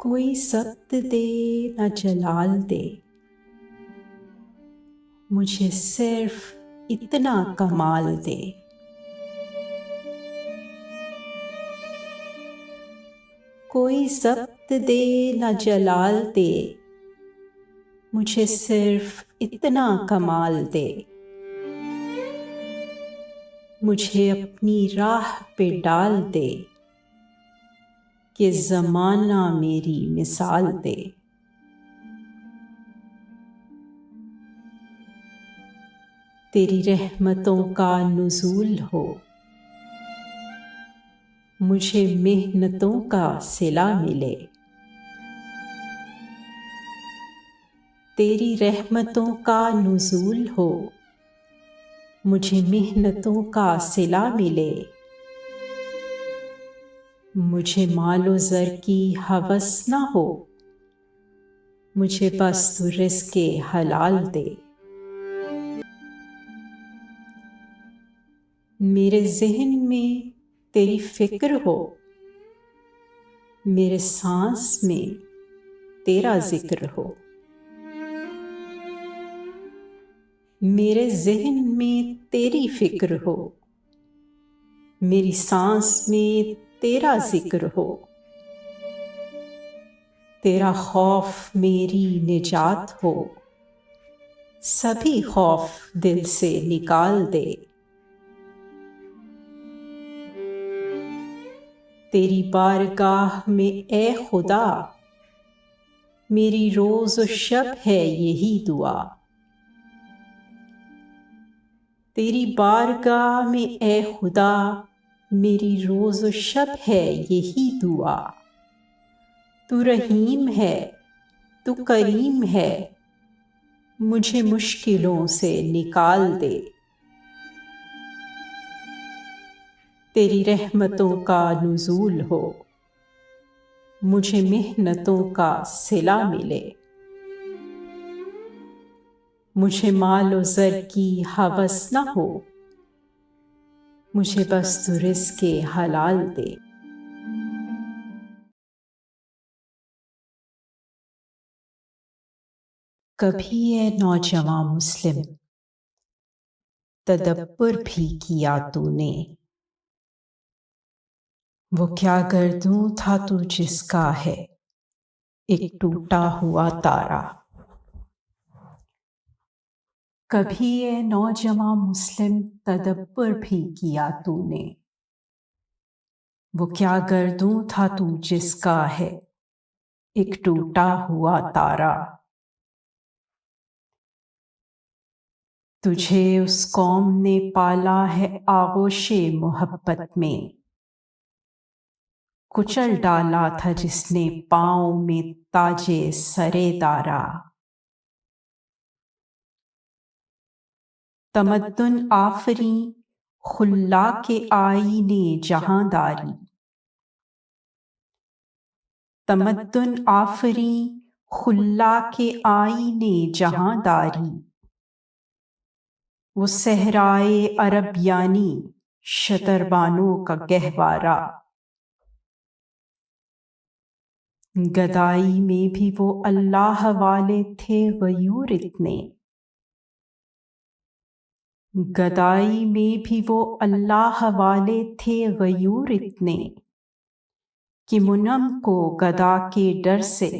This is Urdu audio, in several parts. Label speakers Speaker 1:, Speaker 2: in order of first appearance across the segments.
Speaker 1: کوئی سبت دے نہ جلال دے، مجھے صرف اتنا کمال دے۔ کوئی سبت دے نہ جلال دے، مجھے صرف اتنا کمال دے۔ مجھے اپنی راہ پہ ڈال دے کہ زمانہ میری مثال دے۔ تیری رحمتوں کا نزول ہو، مجھے محنتوں کا صلہ ملے۔ تیری رحمتوں کا نزول ہو، مجھے محنتوں کا صلہ ملے۔ مجھے مال و زر کی ہوس نہ ہو، مجھے بس تو رزق حلال دے۔ میرے ذہن میں تیری فکر ہو، میرے سانس میں تیرا ذکر ہو۔ میرے ذہن میں تیری فکر ہو، میری سانس میں تیرا ذکر ہو۔ تیرا خوف میری نجات ہو، سبھی خوف دل سے نکال دے۔ تیری بارگاہ میں اے خدا، میری روز و شب ہے یہی دعا۔ تیری بارگاہ میں اے خدا، میری روز و شب ہے یہی دعا۔ تو رحیم ہے، تو کریم ہے، مجھے مشکلوں سے نکال دے۔ تیری رحمتوں کا نزول ہو، مجھے محنتوں کا صلہ ملے۔ مجھے مال و زر کی ہوس نہ ہو، مجھے بس تو رزق حلال دے۔ کبھی اے نوجواں مسلم تدبر بھی کیا تو نے، وہ کیا گردوں تھا تو جس کا ہے ایک ٹوٹا ہوا تارا۔ کبھی اے نوجواں مسلم تدبر بھی کیا تو نے، وہ کیا گردوں تھا تو جس کا ہے ایک ٹوٹا ہوا تارا۔ تجھے اس قوم نے پالا ہے آغوش محبت میں، کچل ڈالا تھا جس نے پاؤں میں تاج سرے دارا۔ تمدن آفریں خلا کے آئینے جہاں داری، تمدن آفریں خلا کے آئینے جہاں داری۔ وہ صحرائے عرب یعنی شتربانوں کا گہوارہ، گدائی میں بھی وہ اللہ والے تھے غیور اتنے، گدائی میں بھی وہ اللہ والے تھے غیور اتنے، کہ منعم کو گدا کے ڈر سے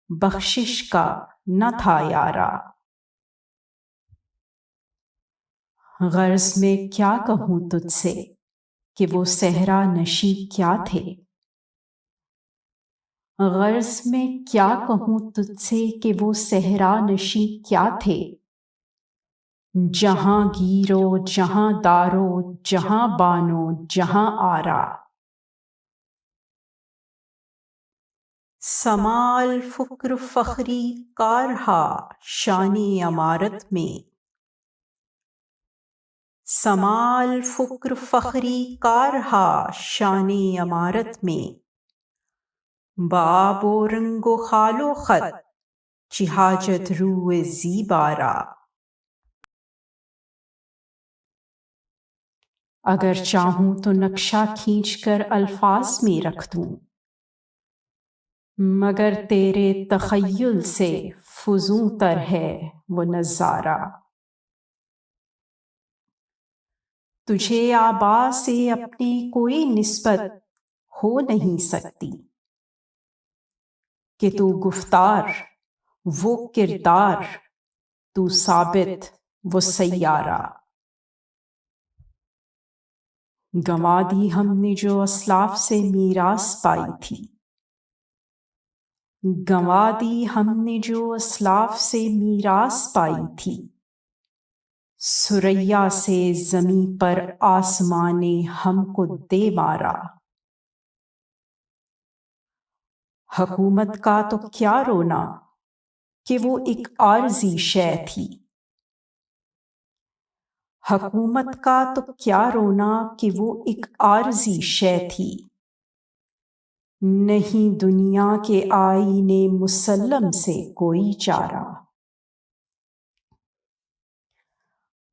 Speaker 1: بخشش کا نہ تھا یارا۔ غرض میں کیا کہوں تجھ سے کہ وہ صحرا نشیں کیا تھے، غرض میں کیا کہوں تجھ سے کہ وہ صحرا نشیں کیا تھے۔ جہاں گیرو جہاں دارو جہاں بانو جہاں آرا۔ سمال فکر فخری کا رہا شان امارت میں، سمال فکر فخری کا رہا شان امارت میں۔ بآب و رنگ و خال و خط چہ حاجت روئے زیبارا۔ اگر چاہوں تو نقشہ کھینچ کر الفاظ میں رکھ دوں، مگر تیرے تخیل سے فزوں تر ہے وہ نظارہ۔ تجھے آبا سے اپنی کوئی نسبت ہو نہیں سکتی کہ تو گفتار وہ کردار، تو ثابت وہ سیارہ۔ گنوا دی ہم نے جو اسلاف سے میراث پائی تھی، گنوا دی ہم نے جو اسلاف سے میراث پائی تھی۔ ثریا سے زمیں پر آسمان نے ہم کو دے مارا۔ حکومت کا تو کیا رونا کہ وہ ایک عارضی شے تھی۔ حکومت کا تو کیا رونا کہ وہ ایک عارضی شے تھی۔ نہیں دنیا کے آئین مسلم سے کوئی چارہ،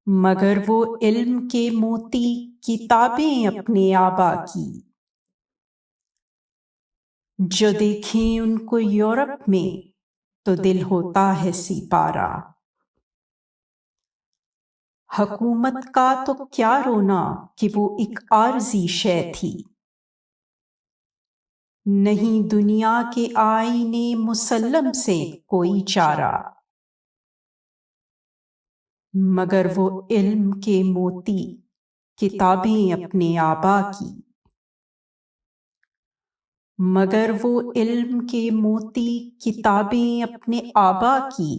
Speaker 1: مگر وہ علم کے موتی کتابیں اپنے آبا کی، جو دیکھیں ان کو یورپ میں تو دل ہوتا ہے سپارہ۔ حکومت کا تو کیا رونا کہ وہ ایک عارضی شے تھی۔ نہیں دنیا کے آئین مسلم سے کوئی چارہ، مگر وہ علم کے موتی کتابیں اپنے آبا کی، مگر وہ علم کے موتی کتابیں اپنے آبا کی،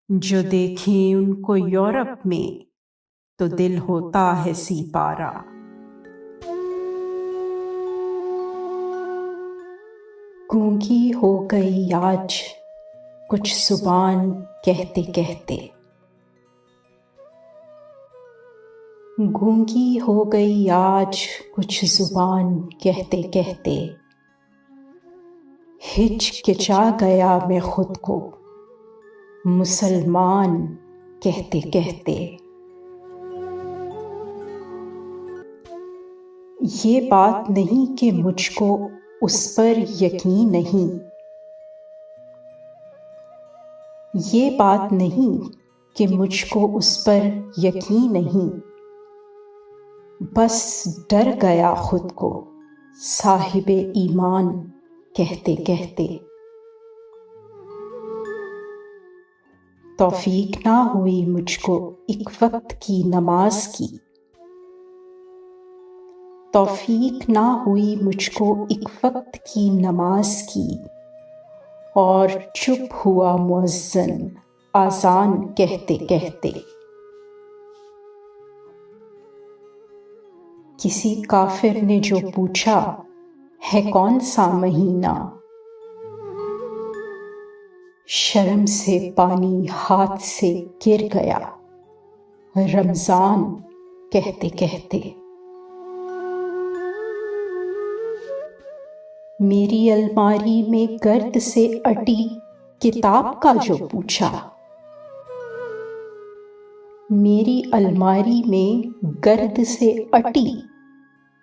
Speaker 1: جو دیکھیں ان کو یورپ میں تو دل ہوتا ہے سپارہ۔ گونگی ہو گئی آج کچھ زبان کہتے کہتے، گونگی ہو گئی آج کچھ زبان کہتے کہتے، ہچکچا گیا میں خود کو مسلمان کہتے کہتے۔ یہ بات نہیں کہ مجھ کو اس پر یقین نہیں، یہ بات نہیں کہ مجھ کو اس پر یقین نہیں، بس ڈر گیا خود کو صاحب ایمان کہتے کہتے۔ توفیق نہ ہوئی مجھ کو ایک وقت کی نماز کی، توفیق نہ ہوئی مجھ کو ایک وقت کی نماز کی، اور چپ ہوا مؤذن اذان کہتے کہتے۔ کسی کافر نے جو پوچھا ہے کون سا مہینہ، شرم سے پانی ہاتھ سے گر گیا رمضان کہتے کہتے۔ میری الماری میں گرد سے اٹی کتاب کا جو پوچھا، میری الماری میں گرد سے اٹی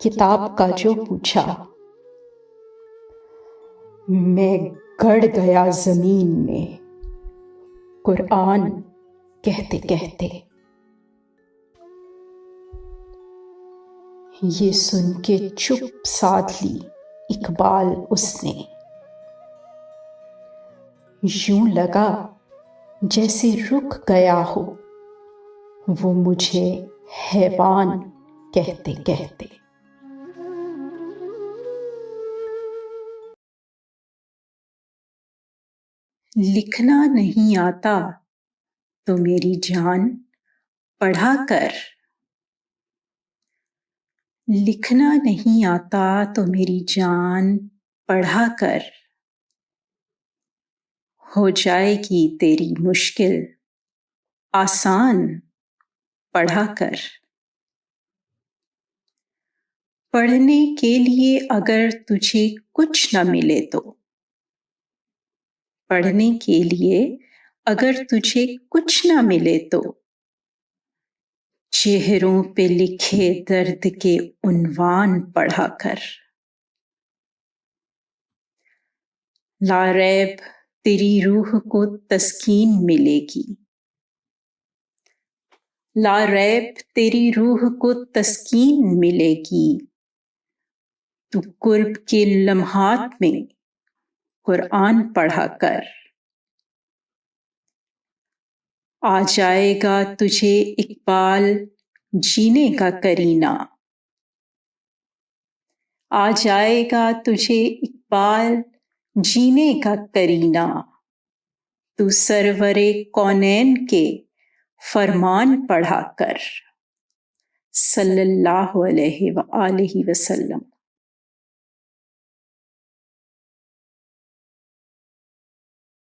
Speaker 1: کتاب کا جو پوچھا، میں گڑ گیا زمین میں قرآن کہتے کہتے۔ یہ سن کے چپ سادھ لی اقبال اس نے، یوں لگا جیسے رک گیا ہو وہ مجھے حیوان کہتے کہتے۔ لکھنا نہیں آتا تو میری جان پڑھا کر، لکھنا نہیں آتا تو میری جان پڑھا کر، ہو جائے گی تیری مشکل آسان پڑھا کر۔ پڑھنے کے لیے اگر تجھے کچھ نہ ملے تو، پڑھنے کے لیے اگر تجھے کچھ نہ ملے تو، چہروں پہ لکھے درد کے عنوان پڑھا کر۔ لا ریب تیری روح کو تسکین ملے گی، لا ریب تیری روح کو تسکین ملے گی، تو قرب کے لمحات میں قرآن پڑھا کر، آ جائے گا تجھے اقبال جینے کا کرینہ، آ جائے گا تجھے اقبال جینے کا کرینہ، تو سرور کونین کے فرمان پڑھا کر، صلی اللہ علیہ وآلہ وسلم۔